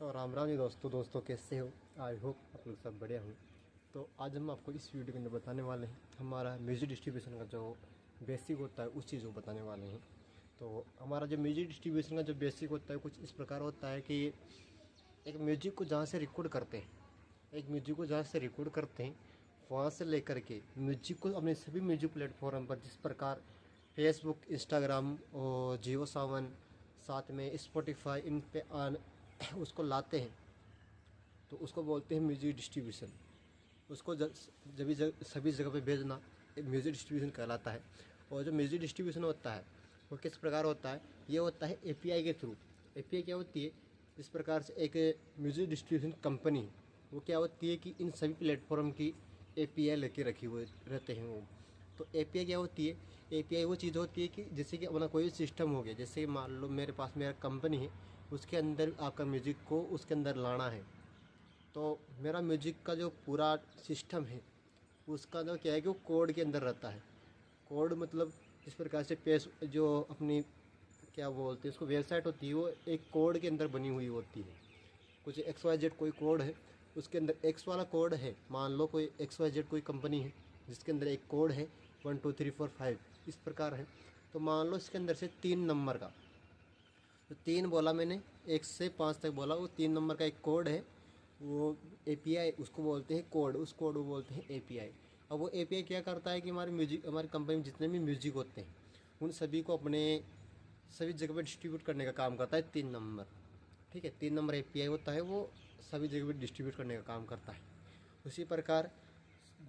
तो राम राम जी दोस्तों कैसे हो। आई होप आप लोग सब बढ़िया हो। तो आज हम आपको इस वीडियो के अंदर बताने वाले हैं हमारा म्यूजिक डिस्ट्रीब्यूशन का जो बेसिक होता है उस चीज़ को बताने वाले हैं। तो हमारा जो म्यूजिक डिस्ट्रीब्यूशन का जो बेसिक होता है कुछ इस प्रकार होता है कि एक म्यूजिक को जहाँ से रिकॉर्ड करते हैं वहाँ से लेकर के म्यूजिक को अपने सभी म्यूजिक प्लेटफॉर्म पर जिस प्रकार फेसबुक, इंस्टाग्राम और जियो सावन, साथ में स्पॉटिफाई, इन पे उसको लाते हैं तो उसको बोलते हैं म्यूजिक डिस्ट्रीब्यूशन। उसको सभी जगह पे भेजना एक म्यूजिक डिस्ट्रीब्यूशन कहलाता है। और जो म्यूजिक डिस्ट्रीब्यूशन होता है वो किस प्रकार होता है, ये होता है एपीआई के थ्रू। एपीआई क्या होती है, इस प्रकार से एक म्यूजिक डिस्ट्रीब्यूशन कंपनी वो क्या होती है कि इन सभी प्लेटफॉर्म की एपीआई लेके रखी हुए रहते हैं वो। तो एपीआई क्या होती है, एपीआई वो चीज़ होती है कि जैसे कि अपना कोई सिस्टम हो गया, जैसे मान लो मेरे पास मेरा कंपनी है, उसके अंदर आपका म्यूजिक को उसके अंदर लाना है। तो मेरा म्यूजिक का जो पूरा सिस्टम है उसका जो क्या है कि वो कोड के अंदर रहता है। कोड मतलब इस प्रकार से पेश जो अपनी क्या बोलते हैं उसको वेबसाइट होती है वो एक कोड के अंदर बनी हुई होती है। कुछ एक्स वाई जेड कोई कोड है, उसके अंदर एक्स वाला कोड है। मान लो कोई एक्स वाई जेड कोई कंपनी है जिसके अंदर एक कोड है 1 2 3 4 5 इस प्रकार है। तो मान लो इसके अंदर से 3 नंबर का, तो 3 बोला मैंने, 1 से 5 तक बोला, वो 3 नंबर का एक कोड है। वो एपीआई उसको बोलते हैं कोड, उस कोड को बोलते हैं एपीआई। अब वो एपीआई क्या करता है कि हमारी कंपनी में जितने भी म्यूजिक होते हैं उन सभी को अपने सभी जगह पे डिस्ट्रीब्यूट करने का काम करता है 3 नंबर। ठीक है, 3 नंबर एपीआई होता है, वो सभी जगह पे डिस्ट्रीब्यूट करने का काम करता है। उसी प्रकार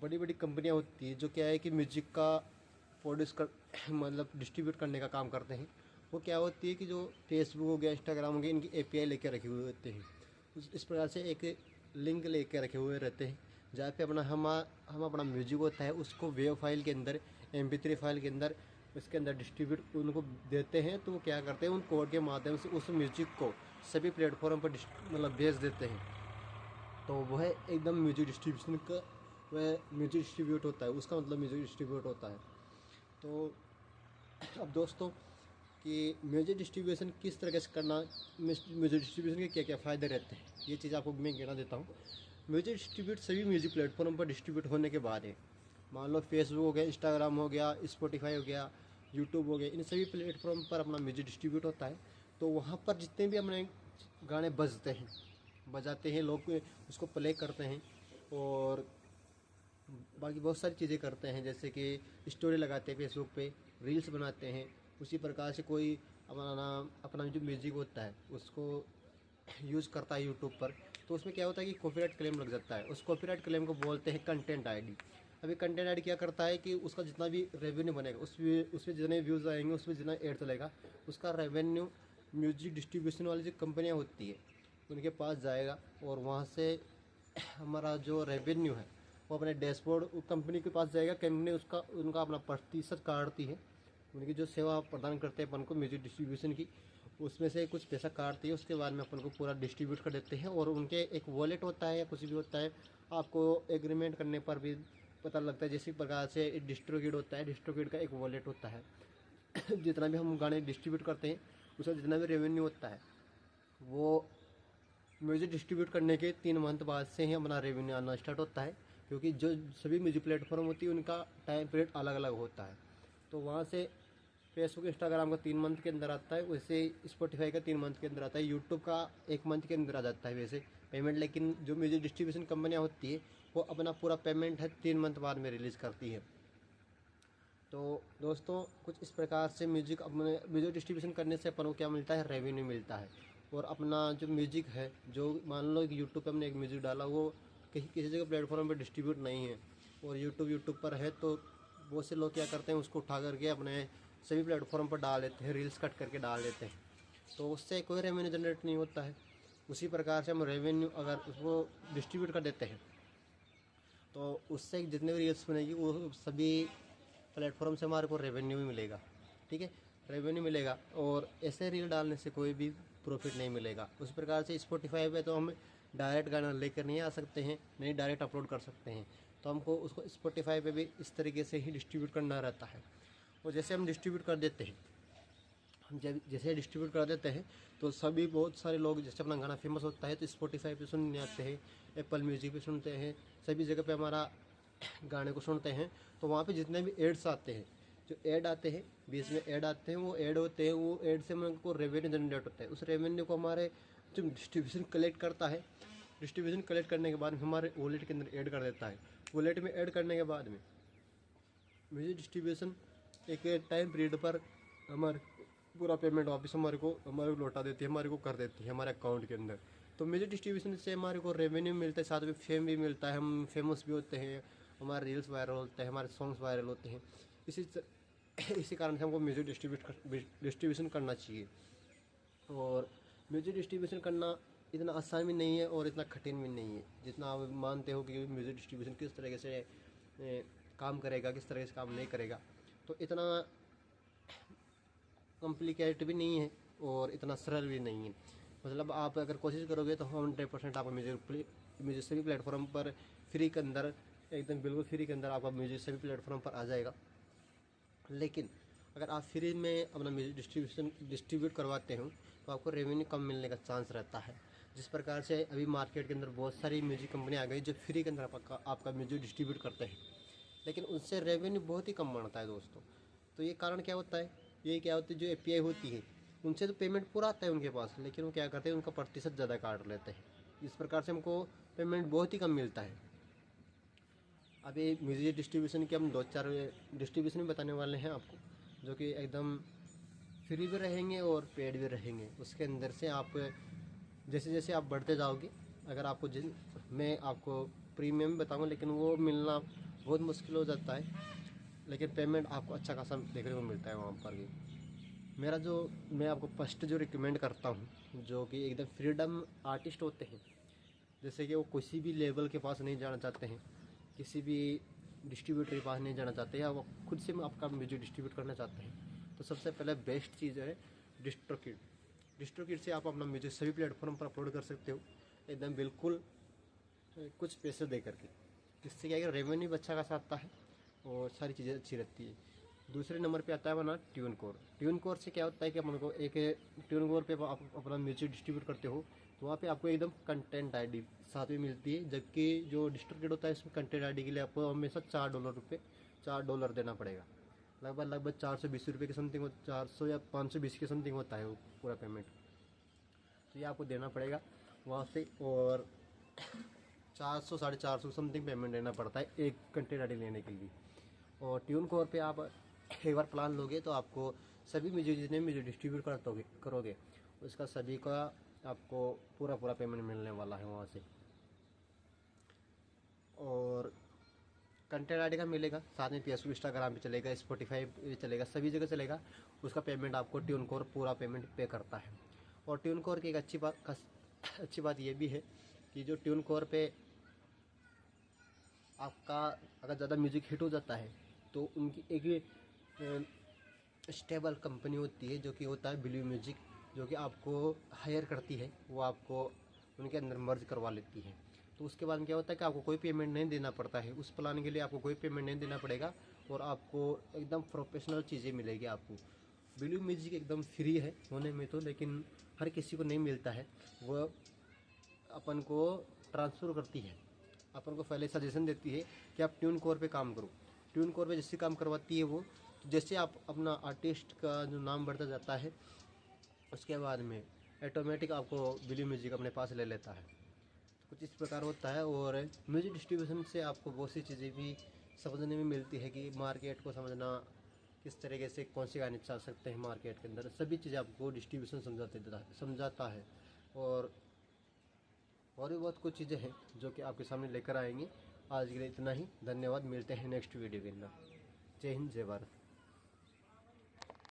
बड़ी बड़ी कंपनियां होती है जो क्या है कि म्यूजिक का प्रोड्यूस कर मतलब डिस्ट्रीब्यूट करने का काम करते हैं। वो क्या होती है कि जो फेसबुक हो गया, इंस्टाग्राम हो गया, इनकी एपीआई लेके रखे हुए होते हैं। इस प्रकार से एक लिंक लेके रखे हुए रहते हैं जहाँ पे हम अपना म्यूजिक होता है उसको वेव फाइल के अंदर, MP3 फाइल के अंदर उसके अंदर डिस्ट्रीब्यूट उनको देते हैं। तो वो क्या करते हैं, उन कोड के माध्यम से उस म्यूजिक को सभी प्लेटफॉर्म पर मतलब भेज देते हैं। तो वह एकदम म्यूजिक डिस्ट्रीब्यूशन का वह म्यूजिक डिस्ट्रीब्यूट होता है, उसका मतलब म्यूजिक डिस्ट्रीब्यूट होता है। तो अब दोस्तों कि म्यूजिक डिस्ट्रीब्यूशन किस तरीके से करना, म्यूजिक डिस्ट्रीब्यूशन के क्या क्या फ़ायदे रहते हैं, ये चीज़ आपको मैं कहना देता हूँ। म्यूजिक डिस्ट्रीब्यूट सभी म्यूजिक प्लेटफॉर्म पर डिस्ट्रीब्यूट होने के बाद है, मान लो फेसबुक हो गया, इंस्टाग्राम हो गया, स्पॉटिफाई हो गया, यूट्यूब हो गया, इन सभी प्लेटफॉर्म पर अपना म्यूजिक डिस्ट्रीब्यूट होता है। तो वहाँ पर जितने भी अपने गाने बजाते हैं लोग उसको प्ले करते हैं और बाकी बहुत सारी चीज़ें करते हैं, जैसे कि स्टोरी लगाते हैं फेसबुक पे, रील्स बनाते हैं। उसी प्रकार से कोई अपना जो म्यूजिक होता है उसको यूज़ करता है यूट्यूब पर, तो उसमें क्या होता है कि कॉपीराइट क्लेम लग जाता है। उस कॉपीराइट क्लेम को बोलते हैं कंटेंट आईडी। अभी कंटेंट आईडी क्या करता है कि उसका जितना भी रेवेन्यू बनेगा उसमें जितने व्यूज़ आएंगे, उसमें जितना एड चलेगा, उसका रेवेन्यू म्यूजिक डिस्ट्रीब्यूशन वाली जो कंपनियाँ होती है उनके पास जाएगा। और वहाँ से हमारा जो रेवेन्यू है वो अपने डैशबोर्ड कंपनी के पास जाएगा। कंपनी उसका उनका अपना प्रतिशत काटती है, उनकी जो सेवा प्रदान करते हैं अपन को म्यूजिक डिस्ट्रीब्यूशन की, उसमें से कुछ पैसा काटती है। उसके बाद में अपन को पूरा डिस्ट्रीब्यूट कर देते हैं और उनके एक वॉलेट होता है या कुछ भी होता है, आपको एग्रीमेंट करने पर भी पता लगता है। जैसे प्रकार से डिस्ट्रीब्यूट होता है, डिस्ट्रीब्यूट का एक वॉलेट होता है जितना भी हम गाने डिस्ट्रीब्यूट करते हैं उसका जितना भी रेवेन्यू होता है वो म्यूजिक डिस्ट्रीब्यूट करने के 3 मंथ बाद से ही हमारा रेवेन्यू आना स्टार्ट होता है। क्योंकि जो सभी म्यूजिक प्लेटफॉर्म होती है उनका टाइम पीरियड अलग अलग होता है। तो वहाँ से फेसबुक, इंस्टाग्राम का 3 मंथ के अंदर आता है, वैसे स्पॉटिफाई का 3 मंथ के अंदर आता है, यूट्यूब का 1 मंथ के अंदर आ जाता है वैसे पेमेंट। लेकिन जो म्यूजिक डिस्ट्रीब्यूशन कंपनियाँ होती है वो अपना पूरा पेमेंट है 3 मंथ बाद में रिलीज़ करती है। तो दोस्तों कुछ इस प्रकार से म्यूजिक डिस्ट्रीब्यूशन करने से अपन को क्या मिलता है, रेवेन्यू मिलता है। और अपना जो म्यूजिक है, जो मान लो कि यूट्यूब पे हमने एक म्यूजिक डाला, वो कहीं किसी जगह प्लेटफॉर्म पे डिस्ट्रीब्यूट नहीं है और यूट्यूब पर है, तो बहुत से लोग क्या करते हैं उसको उठा करके अपने सभी प्लेटफॉर्म पर डाल देते हैं, रील्स कट करके डाल देते हैं। तो उससे कोई रेवेन्यू जनरेट नहीं होता है। उसी प्रकार से हम रेवेन्यू अगर उसको डिस्ट्रीब्यूट कर देते हैं तो उससे जितने भी रील्स बनेगी वो सभी प्लेटफॉर्म से हमारे को रेवेन्यू भी मिलेगा। ठीक है, रेवेन्यू मिलेगा और ऐसे रील डालने से कोई भी प्रॉफिट नहीं मिलेगा। उस प्रकार से स्पॉटिफाई पे तो हम डायरेक्ट गाना लेकर नहीं आ सकते हैं, नहीं डायरेक्ट अपलोड कर सकते हैं। तो हमको उसको स्पॉटिफाई पे भी इस तरीके से ही डिस्ट्रीब्यूट करना रहता है। और जैसे हम डिस्ट्रीब्यूट कर देते हैं, जब जैसे डिस्ट्रीब्यूट करा देते हैं तो सभी बहुत सारे लोग, जैसे अपना गाना फेमस होता है तो स्पॉटिफाई पे सुनने आते हैं, एप्पल म्यूजिक पे सुनते हैं, सभी जगह पे हमारा गाने को सुनते हैं। तो वहाँ पे जितने भी एड्स आते हैं, जो ऐड आते हैं, बीच में ऐड आते हैं, वो ऐड होते हैं, वो ऐड से हमको रेवेन्यू जनरेट होता है। उस रेवेन्यू को हमारे जो डिस्ट्रीब्यूशन कलेक्ट करता है, डिस्ट्रीब्यूशन कलेक्ट करने के बाद हमारे वॉलेट के अंदर ऐड कर देता है। वॉलेट में ऐड करने के बाद में म्यूजिक डिस्ट्रीब्यूशन एक टाइम पीरियड पर हमारे पूरा पेमेंट वापस हमारे को लौटा देती है, हमारे को कर देती है हमारे अकाउंट के अंदर। तो म्यूजिक डिस्ट्रीब्यूशन से हमारे को रेवेन्यू मिलता है, साथ में फेम भी मिलता है, हम फेमस भी होते हैं, हमारे रील्स वायरल होते हैं, हमारे सॉन्ग्स वायरल होते हैं। इसी कारण से हमको म्यूजिक डिस्ट्रीब्यूशन करना चाहिए। और म्यूजिक डिस्ट्रीब्यूशन करना इतना आसान भी नहीं है और इतना कठिन भी नहीं है जितना आप मानते हो कि म्यूजिक डिस्ट्रीब्यूशन किस तरीके से काम करेगा, किस तरह से काम नहीं करेगा। तो इतना कॉम्प्लिकेट भी नहीं है और इतना सरल भी नहीं है। मतलब आप अगर कोशिश करोगे तो 100% आपका म्यूजिक सभी प्लेटफॉर्म पर फ्री के अंदर, एकदम बिल्कुल फ्री के अंदर आपका म्यूजिक सभी प्लेटफॉर्म पर आ जाएगा। लेकिन अगर आप फ्री में अपना म्यूजिक डिस्ट्रीब्यूट करवाते हो तो आपको रेवेन्यू कम मिलने का चांस रहता है। जिस प्रकार से अभी मार्केट के अंदर बहुत सारी म्यूजिक कंपनी आ गई जो फ्री के अंदर आपका म्यूजिक डिस्ट्रीब्यूट करते हैं, लेकिन उनसे रेवेन्यू बहुत ही कम बनता है दोस्तों। तो ये कारण क्या होता है, ये क्या होती है, जो API होती है उनसे तो पेमेंट पूरा आता है उनके पास, लेकिन वो क्या करते हैं, उनका प्रतिशत ज़्यादा काट लेते हैं। इस प्रकार से हमको पेमेंट बहुत ही कम मिलता है। अभी म्यूजिक डिस्ट्रीब्यूशन के हम 2-4 डिस्ट्रीब्यूशन भी बताने वाले हैं आपको, जो कि एकदम फ्री भी रहेंगे और पेड भी रहेंगे। उसके अंदर से आप जैसे जैसे आप बढ़ते जाओगे, अगर आपको मैं आपको प्रीमियम बताऊँगा, लेकिन वो मिलना बहुत मुश्किल हो जाता है, लेकिन पेमेंट आपको अच्छा खासा देखने को मिलता है वहाँ पर भी। मैं आपको फर्स्ट जो रिकमेंड करता हूँ, जो कि एकदम फ्रीडम आर्टिस्ट होते हैं, जैसे कि वो किसी भी लेवल के पास नहीं जाना चाहते हैं, किसी भी डिस्ट्रीब्यूटर के पास नहीं जाना चाहते, या वो खुद से आपका म्यूजिक डिस्ट्रीब्यूट करना चाहते हैं, तो सबसे पहले बेस्ट चीज़ है डिस्ट्रोकिड। डिस्ट्रोकिड से आप अपना म्यूजिक सभी प्लेटफॉर्म पर अपलोड कर सकते हो, एकदम बिल्कुल कुछ पैसे दे करके। इससे क्या है, रेवेन्यू भी अच्छा खासा आता है और सारी चीज़ें अच्छी रहती है। दूसरे नंबर पे आता है अपना ट्यूनकोर। ट्यूनकोर से क्या होता है कि अपन को एक ट्यूनकोर पे आप अपना म्यूजिक डिस्ट्रीब्यूट करते हो तो वहाँ पे आपको एकदम कंटेंट आईडी साथ में मिलती है, जबकि जो डिस्ट्रीब्यूट होता है उसमें कंटेंट आईडी के लिए आपको हमेशा $4 देना पड़ेगा। लगभग 420 रुपये के समथिंग, 400 या 520 के समथिंग होता है वो पूरा पेमेंट। तो ये आपको देना पड़ेगा वहाँ से, और 400-450 समथिंग पेमेंट देना पड़ता है एक कंटेंट आईडी लेने के लिए। और ट्यूनकोर पे आप एक बार प्लान लोगे तो आपको सभी म्यूजिक जितने म्यूजिक डिस्ट्रीब्यूट करोगे उसका सभी का आपको पूरा पेमेंट मिलने वाला है वहाँ से। और कंटेंट आईडी का मिलेगा, साथ में फेसबुक इंस्टाग्राम पे चलेगा, स्पॉटिफाई पे चलेगा, सभी जगह चलेगा। उसका पेमेंट आपको ट्यूनकोर पूरा पेमेंट पे करता है। और ट्यूनकोर की एक अच्छी बात ये भी है कि जो ट्यूनकोर पे आपका अगर ज़्यादा म्यूज़िक हिट हो जाता है तो उनकी एक स्टेबल कंपनी होती है, जो कि होता है बिलीव म्यूजिक, जो कि आपको हायर करती है, वो आपको उनके अंदर मर्ज करवा लेती है। तो उसके बाद क्या होता है कि आपको कोई पेमेंट नहीं देना पड़ता है, उस प्लान के लिए आपको कोई पेमेंट नहीं देना पड़ेगा और आपको एकदम प्रोफेशनल चीज़ें मिलेगी। आपको बिलीव म्यूजिक एकदम फ्री है होने में तो, लेकिन हर किसी को नहीं मिलता है। वो अपन को ट्रांसफ़र करती है, अपन को पहले सजेशन देती है कि आप ट्यूनकोर पे काम करो। ट्यूनकोर पे जैसे काम करवाती है वो, तो जैसे आप अपना आर्टिस्ट का जो नाम बढ़ता जाता है उसके बाद में ऑटोमेटिक आपको बिलीव म्यूजिक अपने पास ले लेता है। तो कुछ इस प्रकार होता है। और म्यूजिक डिस्ट्रीब्यूशन से आपको बहुत सी चीज़ें भी समझने में मिलती है कि मार्केट को समझना, किस तरीके से कौन से गाने चल सकते हैं मार्केट के अंदर, सभी चीज़ें आपको डिस्ट्रीब्यूशन समझाता है। और भी बहुत कुछ चीज़ें हैं जो कि आपके सामने लेकर आएंगे। आज के लिए इतना ही, धन्यवाद। मिलते हैं नेक्स्ट वीडियो के अंदर। जय हिंद, जय भारत।